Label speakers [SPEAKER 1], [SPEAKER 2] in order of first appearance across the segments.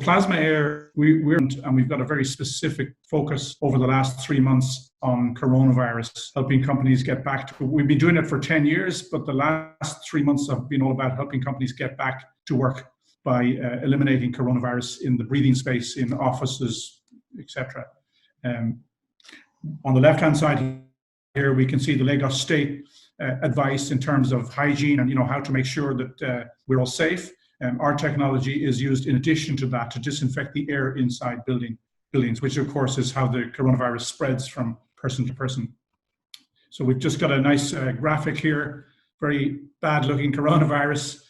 [SPEAKER 1] plasma air, we've got a very specific focus over the last 3 months on coronavirus, helping companies get back to, we've been doing it for 10 years, but the last 3 months have been all about helping companies get back to work by eliminating coronavirus in the breathing space, in offices, etc. On the left-hand side here, we can see the Lagos State advice in terms of hygiene and how to make sure that we're all safe. Our technology is used in addition to that to disinfect the air inside buildings, which of course is how the coronavirus spreads from person to person. So we've just got a nice graphic here, very bad looking coronavirus.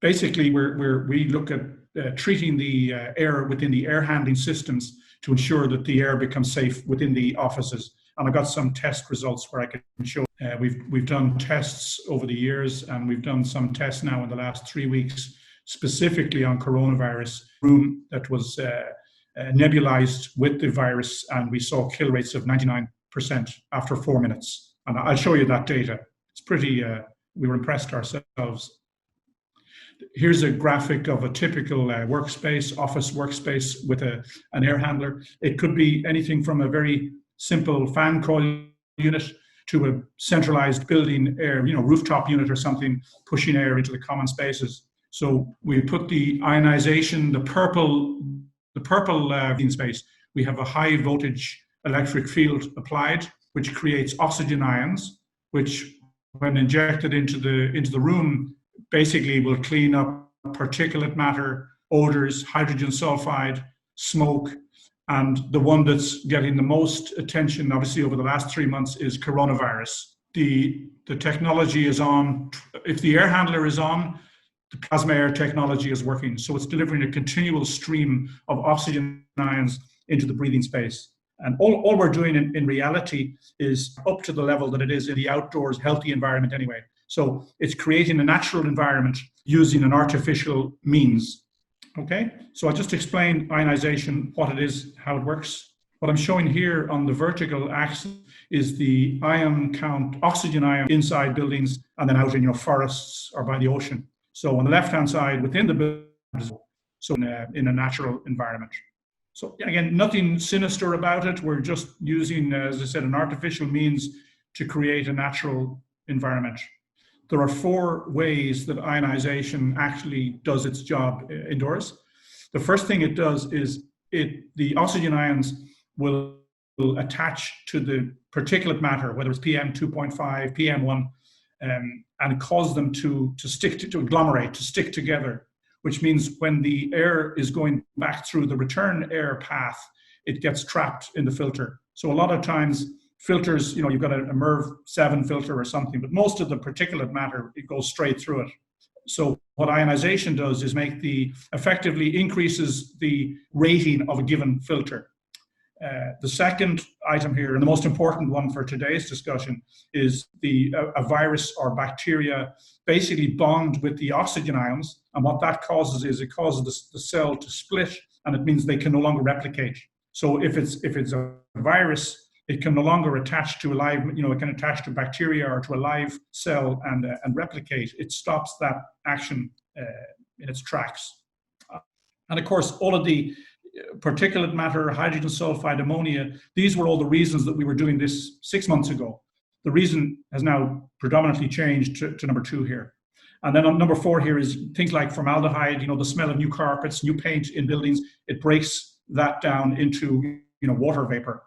[SPEAKER 1] Basically, we look at treating the air within the air handling systems to ensure that the air becomes safe within the offices. And I've got some test results where I can show. We've done tests over the years, and we've done some tests now in the last 3 weeks, specifically on coronavirus room that was nebulized with the virus, and we saw kill rates of 99% after 4 minutes. And I'll show you that data. It's pretty, we were impressed ourselves. Here's a graphic of a typical workspace, office workspace with an air handler. It could be anything from a very simple fan coil unit to a centralized building air, rooftop unit or something, pushing air into the common spaces. So we put the ionization, the purple in space. We have a high voltage electric field applied, which creates oxygen ions, which when injected into the room, basically will clean up particulate matter, odors, hydrogen sulfide, smoke. And the one that's getting the most attention, obviously, over the last 3 months is coronavirus. The technology is on. If the air handler is on, the plasma air technology is working. So it's delivering a continual stream of oxygen ions into the breathing space. And all we're doing in reality is up to the level that it is in the outdoors healthy environment anyway. So it's creating a natural environment using an artificial means. Okay, so I'll just explain ionization, what it is, how it works. What I'm showing here on the vertical axis is the ion count, oxygen ion inside buildings and then out in forests or by the ocean. So on the left-hand side, within the building, so in a natural environment. So again, nothing sinister about it. We're just using, as I said, an artificial means to create a natural environment. There are 4 ways that ionization actually does its job indoors. The first thing it does is the oxygen ions will attach to the particulate matter, whether it's PM 2.5, PM1, and cause them to stick to agglomerate, to stick together, which means when the air is going back through the return air path, it gets trapped in the filter. So a lot of times, filters, you've got a MERV 7 filter or something, but most of the particulate matter, it goes straight through it. So what ionization does is effectively increases the rating of a given filter. The second item here, and the most important one for today's discussion, is a virus or bacteria basically bond with the oxygen ions, and what that causes is it causes the cell to split, and it means they can no longer replicate. So if it's a virus, it can no longer attach to a live, it can attach to bacteria or to a live cell and replicate. It stops that action in its tracks. And of course, all of the particulate matter, hydrogen sulfide, ammonia, these were all the reasons that we were doing this 6 months ago. The reason has now predominantly changed to number 2 here. And then on number 4 here is things like formaldehyde, the smell of new carpets, new paint in buildings. It breaks that down into, water vapor.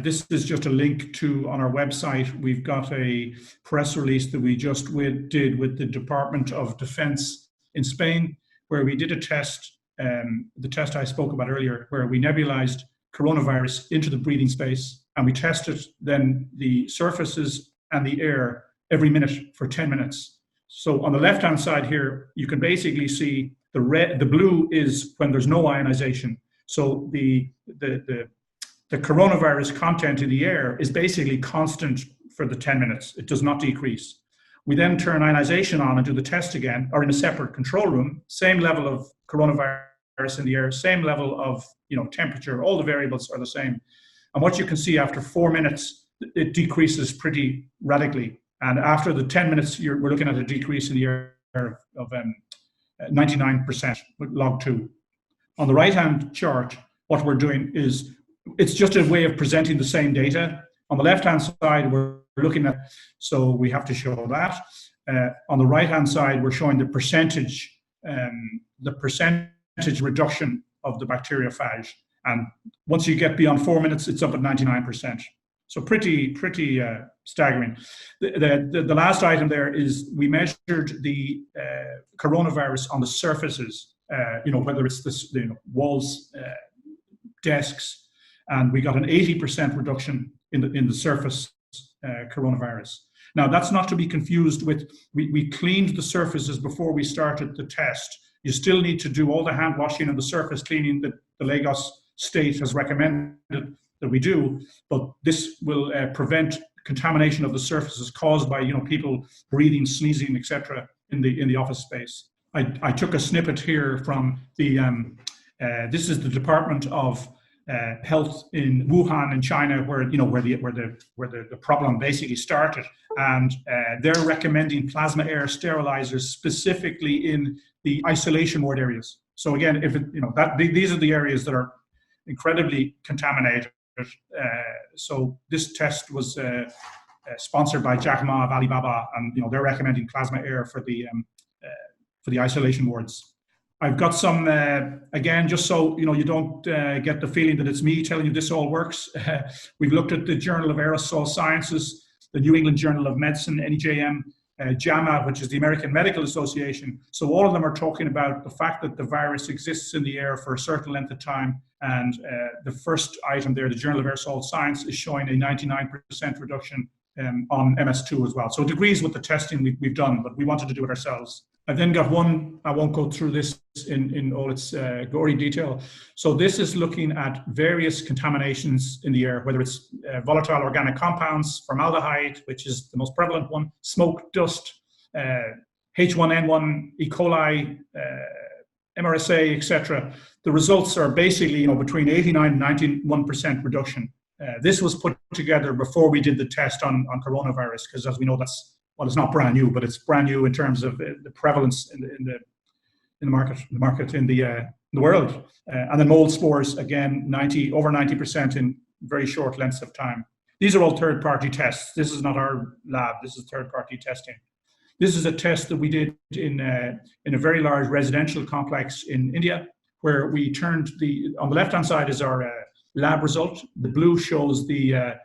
[SPEAKER 1] This is just a link to, on our website, we've got a press release that we just did with the Department of Defense in Spain, where we did a test, the test I spoke about earlier, where we nebulized coronavirus into the breathing space, and we tested then the surfaces and the air every minute for 10 minutes. So on the left-hand side here, you can basically see the blue is when there's no ionization. So the coronavirus content in the air is basically constant for the 10 minutes. It does not decrease. We then turn ionization on and do the test again, or in a separate control room, same level of coronavirus in the air, same level of temperature, all the variables are the same. And what you can see after 4 minutes, it decreases pretty radically. And after the 10 minutes, we're looking at a decrease in the air of 99% with log 2. On the right-hand chart, what we're doing is, it's just a way of presenting the same data. On the left-hand side, we're looking at, so we have to show that. On the right-hand side, we're showing the percentage reduction of the bacteriophage. And once you get beyond 4 minutes, it's up at 99%. So pretty staggering. The last item there is we measured the coronavirus on the surfaces, whether it's the walls, desks, and we got an 80% reduction in the surface coronavirus. Now, that's not to be confused with, we cleaned the surfaces before we started the test. You still need to do all the hand washing and the surface cleaning that the Lagos state has recommended that we do, but this will prevent contamination of the surfaces caused by people breathing, sneezing, etc. in the office space. I took a snippet here from the this is the Department of Health in Wuhan in China, where the problem basically started, and they're recommending plasma air sterilizers specifically in the isolation ward areas. So again, if these are the areas that are incredibly contaminated. So this test was sponsored by Jack Ma of Alibaba, and they're recommending plasma air for the isolation wards. I've got some, again, just so you don't get the feeling that it's me telling you this all works. We've looked at the Journal of Aerosol Sciences, the New England Journal of Medicine, NEJM, JAMA, which is the American Medical Association. So all of them are talking about the fact that the virus exists in the air for a certain length of time. And the first item there, the Journal of Aerosol Science, is showing a 99% reduction on MS2 as well. So it agrees with the testing we've done, but we wanted to do it ourselves. I've then got one, I won't go through this in all its gory detail. So this is looking at various contaminations in the air, whether it's volatile organic compounds, formaldehyde, which is the most prevalent one, smoke, dust, H1N1, E. coli, MRSA, etc. The results are basically between 89 and 91% reduction. This was put together before we did the test on coronavirus, because as we know, it's not brand new, but it's brand new in terms of the prevalence in the market in the world. And then mold spores, again, over 90% in very short lengths of time. These are all third-party tests. This is not our lab. This is third-party testing. This is a test that we did in a very large residential complex in India, where we turned on the left-hand side is our lab result. The blue shows the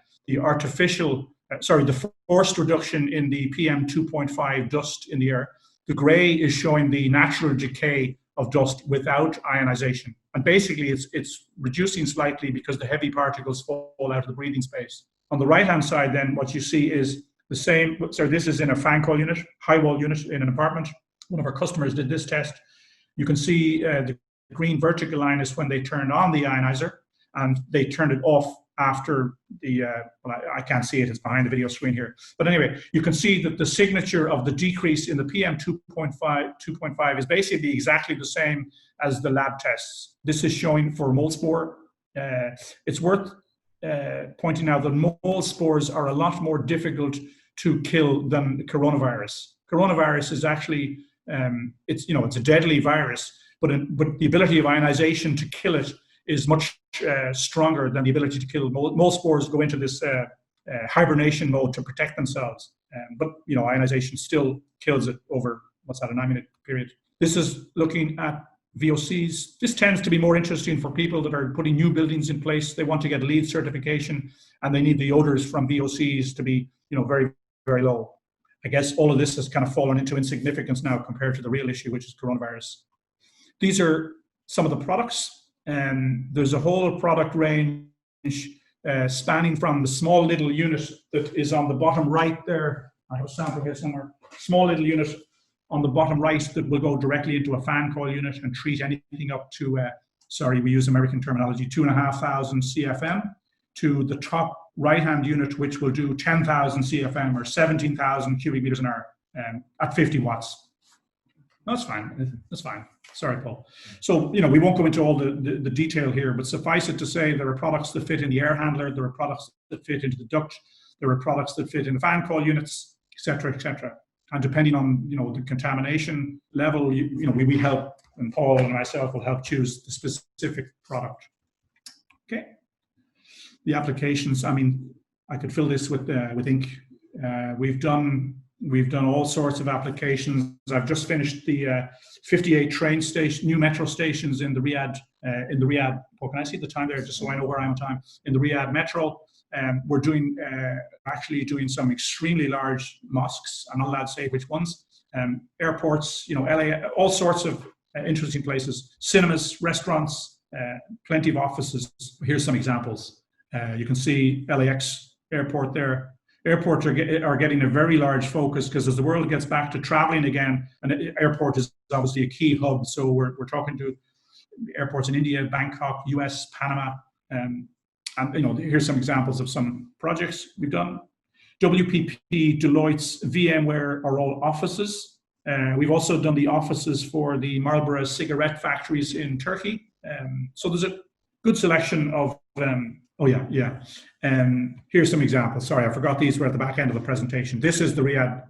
[SPEAKER 1] forced reduction in the PM2.5 dust in the air. The gray is showing the natural decay of dust without ionization. And basically it's reducing slightly because the heavy particles fall out of the breathing space. On the right-hand side then, what you see is the same, this is in a fan coil unit, high wall unit in an apartment. One of our customers did this test. You can see the green vertical line is when they turned on the ionizer, and they turned it off after the, I can't see it, it's behind the video screen here. But anyway, you can see that the signature of the decrease in the PM2.5 is basically exactly the same as the lab tests. This is showing for mold spore. It's worth pointing out that mold spores are a lot more difficult to kill than coronavirus. Coronavirus is actually, it's a deadly virus, but the ability of ionization to kill it is much stronger than the ability to kill mold. Mold spores go into this hibernation mode to protect themselves. But ionization still kills it over, a 9-minute period. This is looking at VOCs. This tends to be more interesting for people that are putting new buildings in place. They want to get LEED certification, and they need the odors from VOCs to be, very, very low. I guess all of this has kind of fallen into insignificance now compared to the real issue, which is coronavirus. These are some of the products. There's a whole product range spanning from the small little unit that is on the bottom right there. I have a sample here somewhere. Small little unit on the bottom right that will go directly into a fan coil unit and treat anything up to, we use American terminology, 2,500 CFM, to the top right-hand unit, which will do 10,000 CFM or 17,000 cubic meters an hour at 50 watts. That's fine. That's fine. Sorry, Paul. So, we won't go into all the detail here, but suffice it to say there are products that fit in the air handler, there are products that fit into the duct, there are products that fit in the fan coil units, et cetera, et cetera. And depending on, the contamination level, we help and Paul and myself will help choose the specific product. Okay. The applications, I mean, I could fill this with ink. We've done all sorts of applications. I've just finished the 58 train station, new metro stations in the Riyadh. Oh, can I see the time there, just so I know where I'm on time? In the Riyadh metro, we're doing actually doing some extremely large mosques. I'm not allowed to say which ones. Airports, you know, LA, all sorts of interesting places. Cinemas, restaurants, plenty of offices. Here's some examples. You can see LAX airport there. Airports are getting a very large focus because as the world gets back to traveling again, an airport is obviously a key hub. So we're talking to airports in India, Bangkok, US, Panama, and you know, here's some examples of some projects we've done. WPP, Deloitte's, VMware are all offices. We've also done the offices for the Marlboro cigarette factories in Turkey. So there's a good selection of here's some examples. Sorry, I forgot these were at the back end of the presentation. This is the Riyadh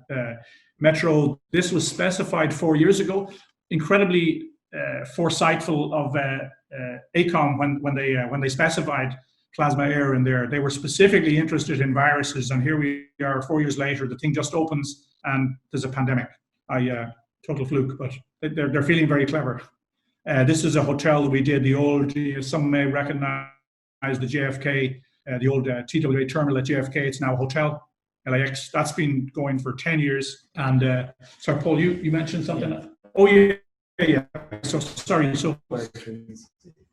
[SPEAKER 1] Metro. This was specified 4 years ago. Incredibly foresightful of AECOM when they specified plasma air in there. They were specifically interested in viruses, and here we are 4 years later. The thing just opens, and there's a pandemic. Total fluke, but they're feeling very clever. This is a hotel that we did. The old, some may recognize the JFK, the old TWA terminal at JFK. It's now a hotel, LAX. That's been going for 10 years. And sorry, Paul, you mentioned something. Yeah. Oh yeah. So sorry. So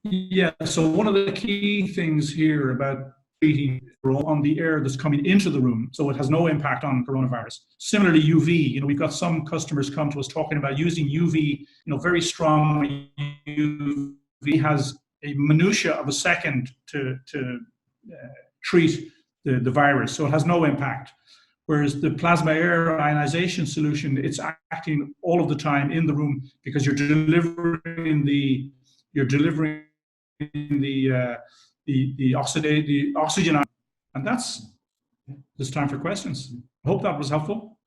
[SPEAKER 1] yeah. So one of the key things here about treating on the air that's coming into the room, so it has no impact on coronavirus. Similarly, UV. You know, we've got some customers come to us talking about using UV. You know, very strong UV has a minutia of a second to treat the virus, so it has no impact. Whereas the plasma air ionization solution, it's acting all of the time in the room because you're delivering the oxygen, and that's this time for questions. I hope that was helpful.